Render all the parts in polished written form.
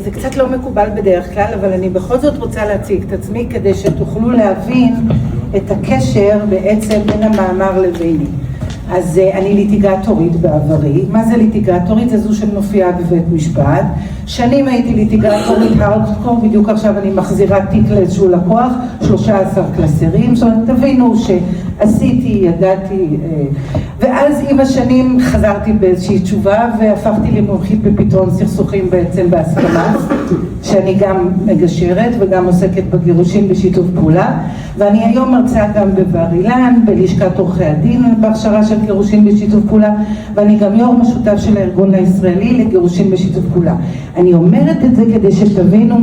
זה קצת לא מקובל בדרך כלל, אבל אני בכל זאת רוצה להציג את עצמי כדי שתוכלו להבין את הקשר בעצם בין המאמר לביני. אז אני ליטיגטורית בעברי. מה זה ליטיגטורית? זה זו שמופיעה בבית משפט. שנים הייתי ליטיגטורית הארדקור, בדיוק עכשיו אני מחזירה תיק לאיזשהו לקוח, 13 קלסרים, זאת אומרת, תבינו שעשיתי, ידעתי, ואז עם השנים חזרתי באיזושהי תשובה והפכתי למומחית בפתרון סכסוכים בעצם בהסכמה, שאני גם מגשרת וגם עוסקת בגירושים בשיתוף פעולה, ואני היום מרצה גם בבר אילן, בלשכת עורכי הדין, בהכשרה של גירושים בשיתוף פעולה, ואני גם יו"ר משותף של הארגון הישראלי לגירושים בשיתוף פעולה. אני אומרת את זה כדי שתבינו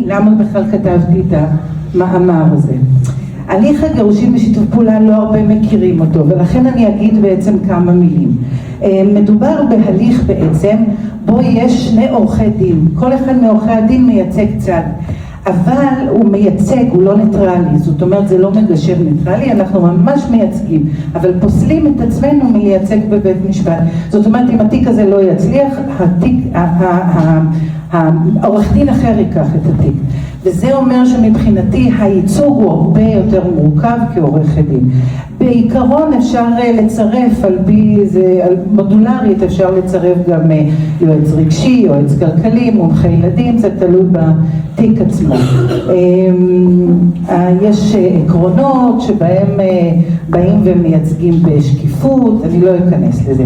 למה בכלל כתבתי את המאמר הזה. הליך הגירושים בשיתוף פעולה לא הרבה מכירים אותו, ולכן אני אגיד בעצם כמה מילים. מדובר בהליך בעצם בו יש שני עורכי דין, כל אחד מעורכי הדין מייצג צד, אבל הוא מייצג, הוא לא ניטרלי, זאת אומרת זה לא מגשר ניטרלי, אנחנו ממש מייצגים, אבל פוסלים את עצמנו מלייצג בבית משפט. זאת אומרת אם התיק הזה לא יצליח, העורך דין אחר ייקח את התיק. וזה אומר שמבחינתי הייצוג הוא הרבה יותר מורכב כעורך דין. בעיקרון אפשר לצרף על פי זה, מודולרית אפשר לצרף גם יועץ רגשי, יועץ כלכלי, מומחה ילדים, זה תלוי בתיק עצמו. יש עקרונות שבהם באים ומייצגים בשקיפות, אני לא אכנס לזה.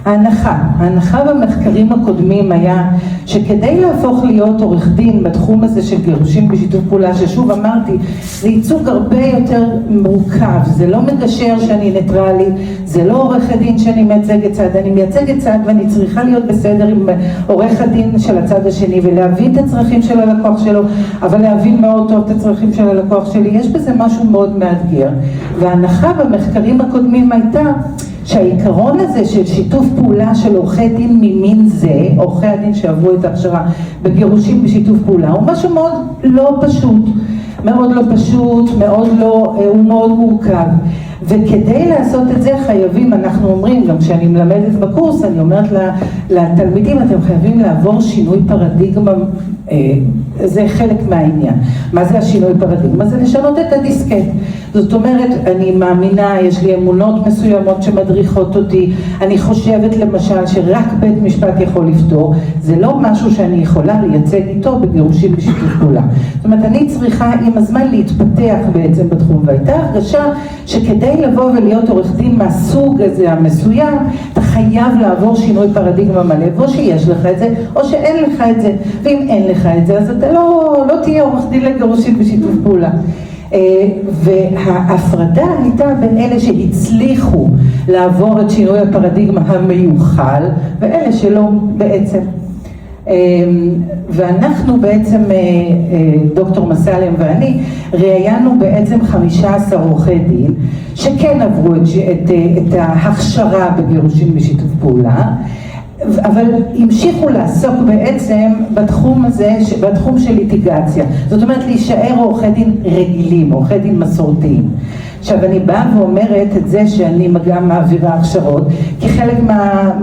ההנחה במחקרים הקודמים היה שכדי להפוך להיות עורך דין בתחום הזה של גירושים בשיתוף פעולה, ששוב אמרתי, זה ייצוג הרבה יותר מורכב, זה לא מגשר שאני ניטרלי, זה לא עורך הדין שאני מייצגת צד, אני מייצגת צד ואני צריכה להיות בסדר עם עורך הדין של הצד השני ולהבין את הצרכים של הלקוח שלו, אבל להבין מאוד טוב את הצרכים של הלקוח שלי, יש בזה משהו מאוד מאתגר. וההנחה במחקרים הקודמים הייתה שהעיקרון הזה של שיתוף פעולה של עורכי דין ממין זה, עורכי הדין שעברו את ההכשרה בגירושים בשיתוף פעולה, הוא משהו מאוד לא פשוט, מאוד לא פשוט, הוא מאוד מורכב. וכדי לעשות את זה חייבים, אנחנו אומרים, גם כשאני מלמדת בקורס, אני אומרת לתלמידים, אתם חייבים לעבור שינוי פרדיגמה, זה חלק מהעניין. מה זה השינוי פרדיגמה? זה לשנות את הדיסקט. זאת אומרת, אני מאמינה, יש לי אמונות מסוימות שמדריכות אותי, אני חושבת למשל שרק בית משפט יכול לפתור, זה לא משהו שאני יכולה לייצג איתו בגירושים בשיתוף פעולה. זאת אומרת, אני צריכה עם הזמן להתפתח בעצם בתחום, והייתה הרגשה שכדי לבוא ולהיות עורך דין מהסוג הזה המסוים, אתה חייב לעבור שינוי פרדיגמה מלא, או שיש לך את זה, או שאין לך את זה, ואם אין לך את זה, אז אתה לא תהיה עורך דין לגירושים בשיתוף פעולה. וההפרדה הייתה בין אלה שהצליחו לעבור את שינוי הפרדיגמה המיוחל, ואלה שלא בעצם. ואנחנו בעצם, דוקטור מסלם ואני, ראיינו בעצם 15 עורכי דין שכן עברו את ההכשרה בגירושים בשיתוף פעולה, אבל המשיכו לעסוק בעצם בתחום הזה, בתחום של ליטיגציה. זאת אומרת להישאר עורכי דין רגילים, עורכי דין מסורתיים. עכשיו אני באה ואומרת את זה שאני גם מעבירה הכשרות, כי חלק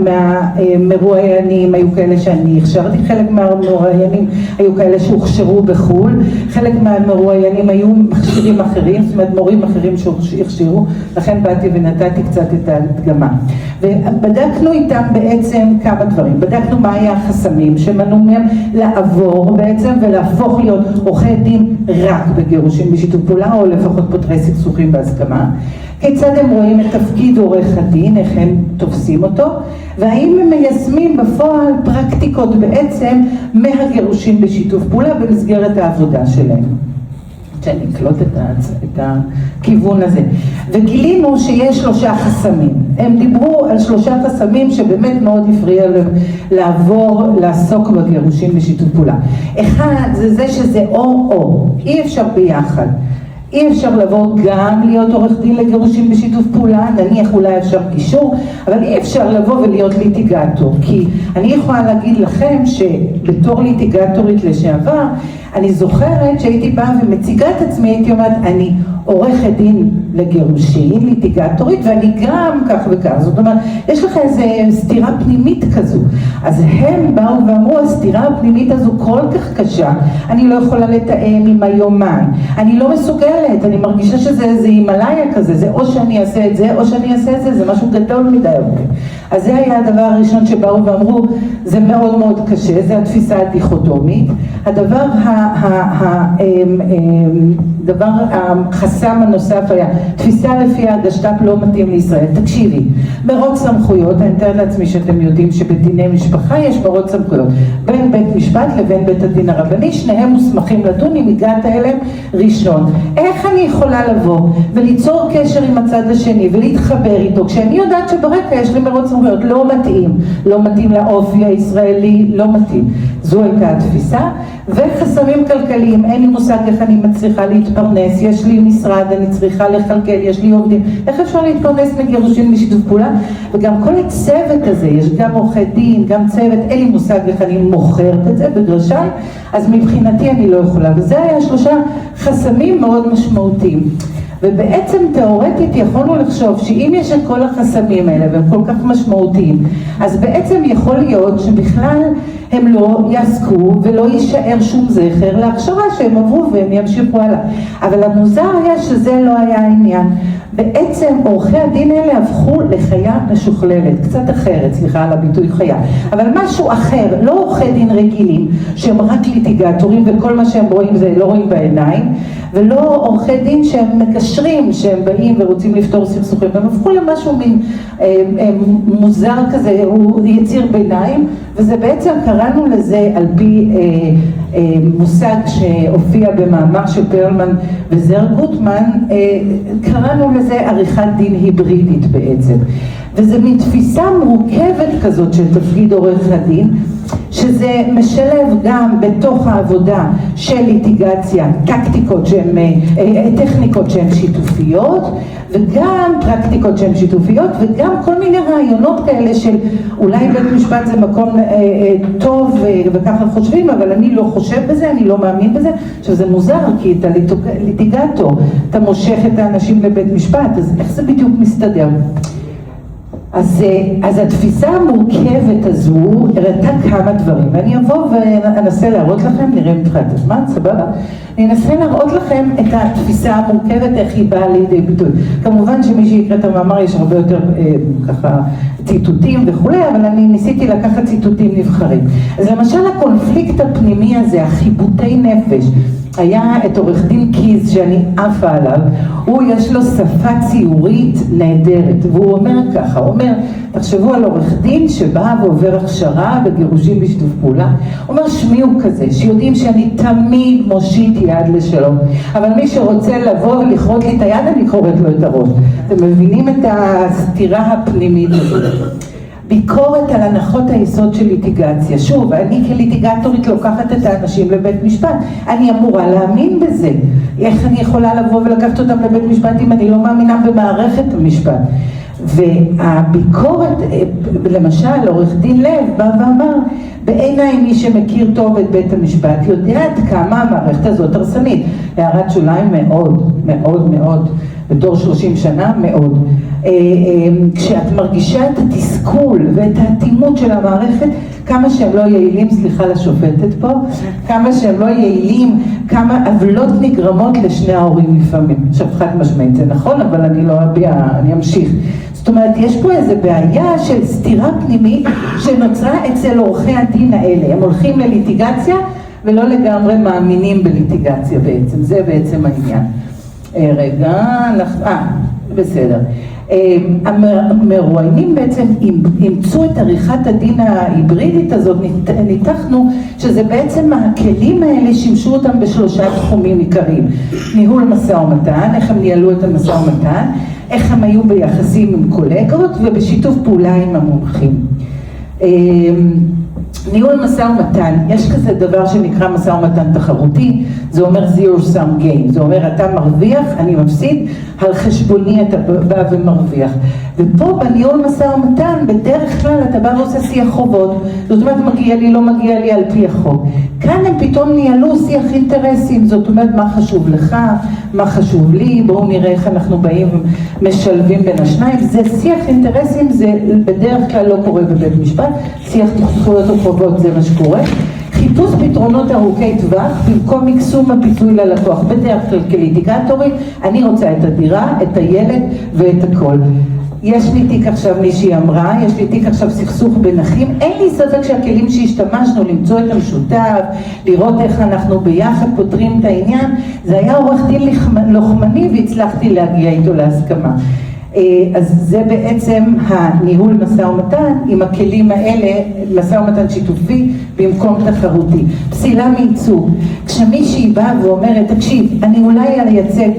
מהמרואיינים היו כאלה שאני הכשרתי, חלק מהמרואיינים היו כאלה שהוכשרו בחול, חלק מהמרואיינים היו מכשירים אחרים, זאת אומרת מורים אחרים שהכשירו, לכן באתי ונתתי קצת את ההדגמה. ובדקנו איתם בעצם כמה דברים, בדקנו מה היה החסמים שמנעו מהם לעבור בעצם ולהפוך להיות עורכי דין רק בגירושים בשיתוף פעולה, או לפחות פותרי סכסוכים בהסכמה, כיצד הם רואים את תפקיד עורך הדין, איך הם תופסים אותו, והאם הם מיישמים בפועל פרקטיקות בעצם מהגירושים בשיתוף פעולה במסגרת העבודה שלהם. שאני אקלוט את הכיוון הזה. וגילינו שיש 3 חסמים. הם דיברו על 3 חסמים שבאמת מאוד הפריע להם לעסוק בגירושים בשיתוף פעולה. אחד זה שזה או, אי אפשר ביחד. אי אפשר לבוא גם להיות עורך דין לגירושים בשיתוף פעולה, נניח אולי אפשר גישור, אבל אי אפשר לבוא ולהיות ליטיגטור, כי אני יכולה להגיד לכם שבתור ליטיגטורית לשעבר, אני זוכרת שהייתי באה ומציגה את עצמי, הייתי אומרת, אני עורכת דין לגירושין, ליטיגטורית, ואני גם כך וכך. זאת אומרת, יש לך איזו סתירה פנימית כזו. אז הם באו ואמרו, הסתירה הפנימית הזו כל כך קשה, אני לא יכולה לתאם עם היומן, אני לא מסוגלת, אני מרגישה שזה הימלאיה כזה, זה או שאני אעשה את זה, או שאני אעשה את זה, זה משהו גדול מדי. אז זה היה הדבר הראשון שבאו ואמרו, זה מאוד מאוד קשה, זה התפיסה הדיכוטומית. הדבר החסם הנוסף היה, תפיסה לפי הגשת"פ לא מתאים לישראל. תקשיבי, מרוץ סמכויות, אני מתאר לעצמי שאתם יודעים שבדיני משפחה יש מרוץ סמכויות, בין בית משפט לבין בית הדין הרבני, שניהם מוסמכים לדון אם הגעת אליהם ראשון. איך אני יכולה לבוא וליצור קשר עם הצד השני ולהתחבר איתו, כשאני יודעת שברקע יש לי מרוץ סמכויות? לא מתאים, לא מתאים לאופי הישראלי, לא מתאים. זו הייתה התפיסה. וחסמים כלכליים, אין לי מושג איך אני מצליחה להתפרנס, יש לי משרד, אני צריכה לכלכל, יש לי עובדים, איך אפשר להתפרנס מגירושין בשיתוף פעולה? וגם כל הצוות הזה, יש גם עורכי דין, גם צוות, אין לי מושג איך אני מוכרת את זה בגרשיים, אז מבחינתי אני לא יכולה. וזה היה 3 חסמים מאוד משמעותיים. ובעצם תיאורטית יכולנו לחשוב שאם יש את כל החסמים האלה והם כל כך משמעותיים, אז בעצם יכול להיות שבכלל הם לא יעסקו ולא יישאר שום זכר להכשרה שהם עברו והם ימשיכו הלאה. אבל המוזר היה שזה לא היה העניין. בעצם עורכי הדין האלה הפכו לחיה משוכללת, קצת אחרת, סליחה על הביטוי חיה, אבל משהו אחר, לא עורכי דין רגילים שהם רק ליטיגטורים וכל מה שהם רואים זה לא רואים בעיניים, ולא עורכי דין שהם מקשרים, שהם באים ורוצים לפתור סכסוכים, הם הפכו למשהו מין מוזר כזה, הוא יציר ביניים, וזה בעצם קראנו לזה על פי מושג שהופיע במאמר של פרלמן וזר גוטמן, קראנו לזה עריכת דין היברידית בעצם. וזה מין תפיסה מורכבת כזאת של תפקיד עורך הדין, שזה משלב גם בתוך העבודה של ליטיגציה, טכניקות שהן שיתופיות, וגם פרקטיקות שהן שיתופיות, וגם כל מיני רעיונות כאלה של אולי בית משפט זה מקום טוב וככה חושבים, אבל אני לא חושב בזה, אני לא מאמין בזה, שזה מוזר, כי את הליטיגטור, אתה מושך את האנשים לבית משפט, אז איך זה בדיוק מסתדר? אז התפיסה המורכבת הזו הראתה כמה דברים, ואני אבוא ואנסה להראות לכם, נראה מבחינת הזמן, סבבה? אני אנסה להראות לכם את התפיסה המורכבת, איך היא באה לידי ביטוי. כמובן שמי שיקרא את המאמר יש הרבה יותר ככה ציטוטים וכולי, אבל אני ניסיתי לקחת ציטוטים נבחרים. אז למשל הקונפליקט הפנימי הזה, החיבוטי נפש, היה את עורך דין קיז שאני עפה עליו, הוא יש לו שפה ציורית נהדרת, והוא אומר ככה, הוא אומר, תחשבו על עורך דין שבא ועובר הכשרה בגירושים בשיתוף פעולה, הוא אומר שמי הוא כזה, שיודעים שאני תמיד מושיט יד לשלום, אבל מי שרוצה לבוא ולכרות לי את היד, אני קוראת לו את הראש. אתם מבינים את הסתירה הפנימית הזאת? ביקורת על הנחות היסוד של ליטיגציה. שוב, אני כליטיגטורית לוקחת את האנשים לבית משפט. אני אמורה להאמין בזה. איך אני יכולה לבוא ולקחת אותם לבית משפט אם אני לא מאמינה במערכת המשפט? והביקורת, למשל, עורך דין לב בא ואמר, בעיניי מי שמכיר טוב את בית המשפט יודע עד כמה המערכת הזאת הרסנית. הערת שוליים מאוד, מאוד, מאוד. בתור 30 שנה מאוד. כשאת מרגישה את התסכול ואת האטימות של המערכת, כמה שהם לא יעילים, סליחה לשופטת פה, כמה שהם לא יעילים, כמה עוולות נגרמות לשני ההורים לפעמים. עכשיו חד משמעית, זה נכון, אבל אני לא אביע, אני אמשיך. זאת אומרת, יש פה איזו בעיה של סתירה פנימית שנוצרה אצל עורכי הדין האלה. הם הולכים לליטיגציה ולא לגמרי מאמינים בליטיגציה בעצם. זה בעצם העניין. רגע, בסדר. המרואיינים בעצם אימצו את עריכת הדין ההיברידית הזאת, ניתחנו שזה בעצם הכלים האלה שימשו אותם ב3 תחומים עיקריים. ניהול משא ומתן, איך הם ניהלו את המשא ומתן, איך הם היו ביחסים עם קולגות ובשיתוף פעולה עם המומחים. ניהול משא ומתן, יש כזה דבר שנקרא משא ומתן תחרותי, זה אומר zero sum game, זה אומר אתה מרוויח, אני מפסיד, על חשבוני אתה בא ומרוויח. ופה בניהול משא ומתן, בדרך כלל אתה בא ועושה שיח חובות, זאת אומרת מגיע לי, לא מגיע לי על פי החוק. כאן הם פתאום ניהלו שיח אינטרסים, זאת אומרת מה חשוב לך, מה חשוב לי, בואו נראה איך אנחנו באים ומשלבים בין השניים. זה שיח אינטרסים, זה בדרך כלל לא קורה בבית משפט, שיח זכויות וחובות זה מה שקורה. חיפוש פתרונות ארוכי טווח במקום מקסום הפיצוי ללקוח, בדרך כלל כליטיגטורית, אני רוצה את הדירה, את הילד ואת הכל. יש לי תיק עכשיו, מישהי אמרה, יש לי תיק עכשיו סכסוך בין אחים, אין לי ספק שהכלים שהשתמשנו למצוא את המשותף, לראות איך אנחנו ביחד פותרים את העניין, זה היה עורך דין לוחמני והצלחתי להגיע איתו להסכמה. אז זה בעצם הניהול משא ומתן עם הכלים האלה, משא ומתן שיתופי במקום תחרותי. פסילה מייצוג, כשמישהי באה ואומרת, תקשיב, אני אולי אייצג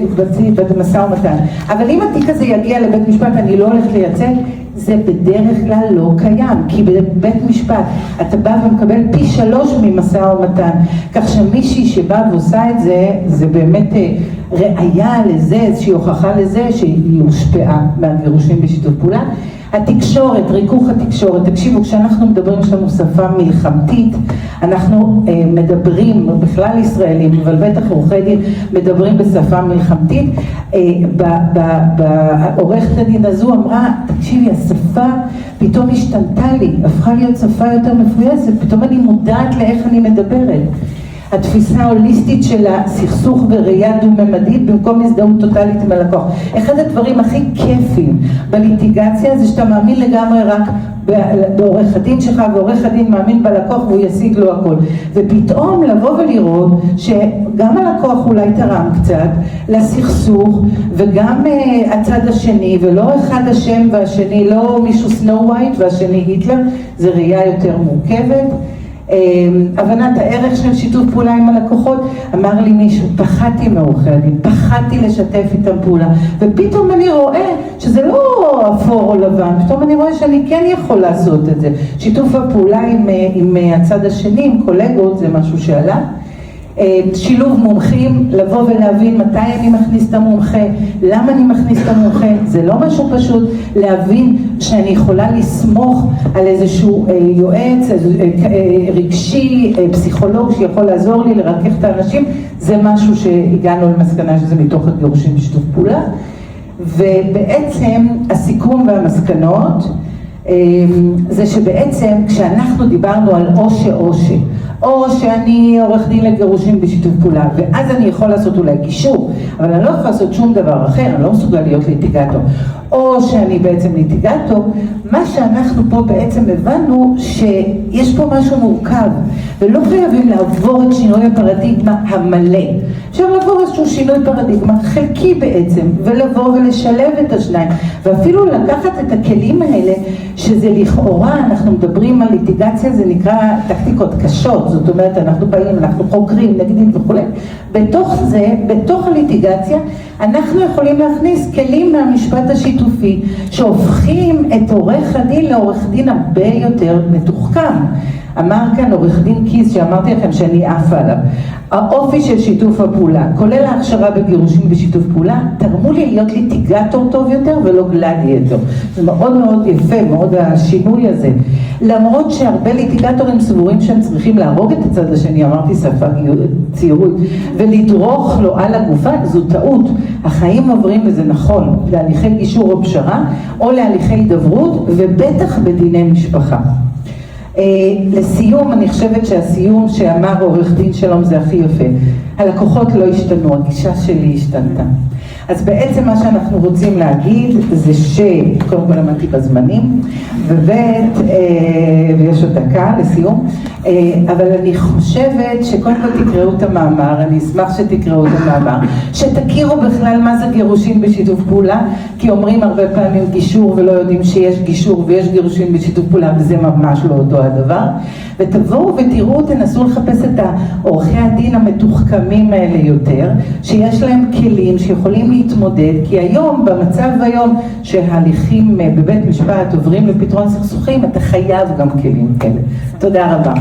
במשא ומתן, אבל אם התיק הזה יגיע לבית משפט אני לא הולך לייצג, זה בדרך כלל לא קיים, כי בבית משפט אתה בא ומקבל פי 3 ממשא ומתן, כך שמישהי שבאה ועושה את זה, זה באמת ראיה לזה, איזושהי הוכחה לזה שהיא הושפעה מהגירושים בשיתוף פעולה. התקשורת, ריכוך התקשורת, תקשיבו, כשאנחנו מדברים, יש לנו שפה מלחמתית, אנחנו מדברים, בכלל ישראלים, אבל בטח עורכי דין, מדברים בשפה מלחמתית. בעורכת הדין הזו אמרה, תקשיבי, השפה פתאום השתנתה לי, הפכה להיות שפה יותר מפויסת, פתאום אני מודעת לאיך אני מדברת. התפיסה ההוליסטית של הסכסוך וראייה דו-ממדית במקום הזדהות טוטלית עם הלקוח. אחד הדברים הכי כיפים בליטיגציה זה שאתה מאמין לגמרי רק בעורך הדין שלך, ועורך הדין מאמין בלקוח והוא ישיג לו הכל. ופתאום לבוא ולראות שגם הלקוח אולי תרם קצת לסכסוך, וגם הצד השני, ולא אחד השם והשני, לא מישהו סנואו ווייט והשני היטלר, זה ראייה יותר מורכבת. הבנת הערך של שיתוף פעולה עם הלקוחות, אמר לי מישהו, פחדתי מעורכי הדין, פחדתי לשתף איתם פעולה, ופתאום אני רואה שזה לא אפור או לבן, פתאום אני רואה שאני כן יכול לעשות את זה. שיתוף הפעולה עם הצד השני, עם קולגות, זה משהו שעלה. שילוב מומחים, לבוא ולהבין מתי אני מכניס את המומחה, למה אני מכניס את המומחה, זה לא משהו פשוט, להבין שאני יכולה לסמוך על איזשהו יועץ רגשי, פסיכולוג שיכול לעזור לי לרכך את האנשים, זה משהו שהגענו למסקנה שזה מתוך הגירושים בשיתוף פעולה. ובעצם הסיכום והמסקנות זה שבעצם כשאנחנו דיברנו על או שאני עורך דין לגירושים בשיתוף פעולה, ואז אני יכול לעשות אולי גישור, אבל אני לא יכול לעשות שום דבר אחר, אני לא מסוגל להיות ליטיגטור, או שאני בעצם ליטיגטור, מה שאנחנו פה בעצם הבנו שיש פה משהו מורכב, ולא חייבים לעבור את שינוי הפרדיגמה המלא. אפשר לעבור איזשהו שינוי פרדיגמה חלקי בעצם, ולבוא ולשלב את השניים, ואפילו לקחת את הכלים האלה, שזה לכאורה, אנחנו מדברים על ליטיגציה, זה נקרא טקטיקות קשות, זאת אומרת, אנחנו באים, אנחנו חוקרים, נגדים וכו'. בתוך זה, בתוך הליטיגציה, אנחנו יכולים להכניס כלים מהמשפט השיתופי, שהופכים את עורך הדין לעורך דין הרבה יותר מתוחכם. אמר כאן עורך דין קיס, שאמרתי לכם שאני עפה עליו. האופי של שיתוף הפעולה, כולל ההכשרה בגירושים בשיתוף פעולה, תרמו לי להיות ליטיגטור טוב יותר ולא גלדיאטור. זה מאוד מאוד יפה, מאוד השינוי הזה. למרות שהרבה ליטיגטורים סבורים שהם צריכים להרוג את הצד השני, אמרתי שפה ציירות, ולדרוך לו על הגופה, זו טעות. החיים עוברים, וזה נכון, להליכי גישור או פשרה, או להליכי הידברות, ובטח בדיני משפחה. לסיום, אני חושבת שהסיום שאמר עורך דין שלום זה הכי יפה. הלקוחות לא השתנו, הגישה שלי השתנתה. אז בעצם מה שאנחנו רוצים להגיד זה שקודם כל למדתי בזמנים, ויש עוד דקה לסיום, אבל אני חושבת שקודם כל תקראו את המאמר, אני אשמח שתקראו את המאמר, שתכירו בכלל מה זה גירושים בשיתוף פעולה, כי אומרים הרבה פעמים גישור ולא יודעים שיש גישור ויש גירושים בשיתוף פעולה, וזה ממש לא אותו הדבר. ותבואו ותראו, תנסו לחפש את עורכי הדין המתוחכמים האלה יותר, שיש להם כלים שיכולים להתמודד, כי היום, במצב היום שההליכים בבית משפט עוברים לפתרון סכסוכים, אתה חייב גם כלים כאלה. תודה רבה.